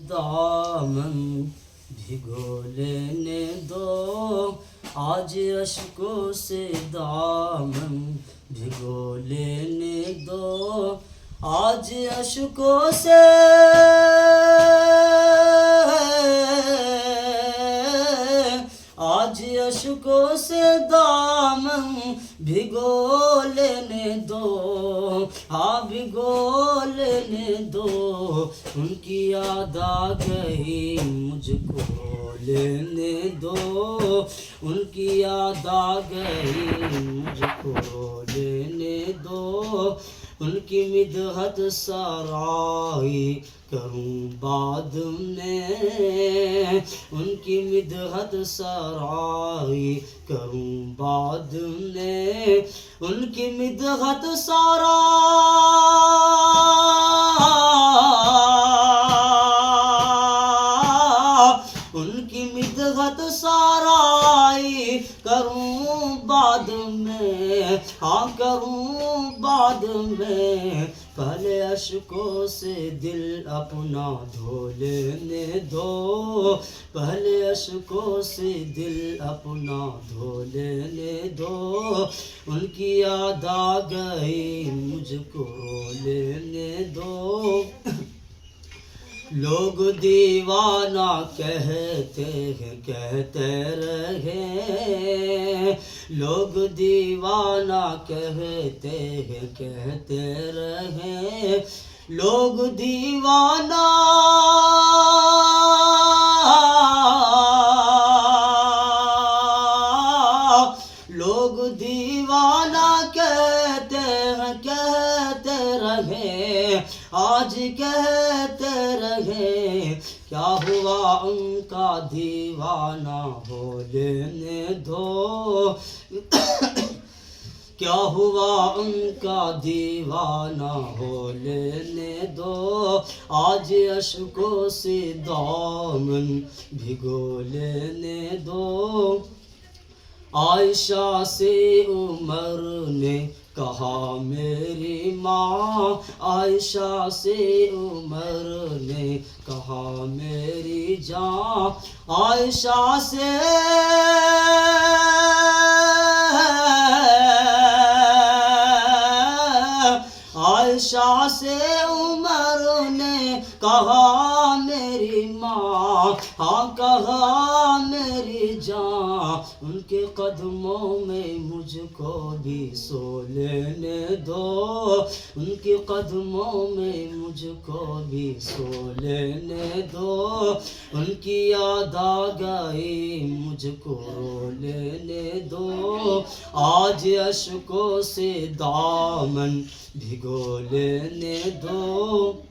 दामन भिगो लेने दो, आज अश्कों से दामन भिगो लेने दो, आज अश्कों से आज अश्कों से दामन भिगो लेने दो, हाँ भिगो लेने दो, उनकी याद आ गई मुझको लेने दो, उनकी याद आ गई मुझको लेने दो, उनकी मिदहत सराई करूं बाद में, उनकी मिदहत सराई करूं बाद में, उनकी मिदहत सराई उनकी मिदहत सराई करूं बाद में, हाँ करूं बाद में, पहले अश्कों से दिल अपना धो लेने दो, पहले अश्कों से दिल अपना धो लेने दो, उनकी याद आ गई मुझको लेने दो। लोग दीवाना कहते हैं कहते रहे, लोग दीवाना कहते हैं कहते रहे, लोग दीवाना लोग दीवाना कहते हैं कहते रहे, आज कहते रहे, क्या हुआ उनका दीवाना हो लेने दो, क्या हुआ उनका दीवाना हो लेने दो, आज अश्कों से दामन भिगो लेने दो। आयशा से उमर ने कहा मेरी माँ, आयशा से उमर ने कहा मेरी जान, आयशा से आयशा से उमर ने कहा मेरी माँ, हाँ कहा मेरी जान, उनके कदमों में मुझको भी सो लेने दो, उनके कदमों में मुझको भी सो लेने दो, उनकी याद आ गई मुझको रो लेने दो, आज अश्कों से दामन भिगो लेने दो।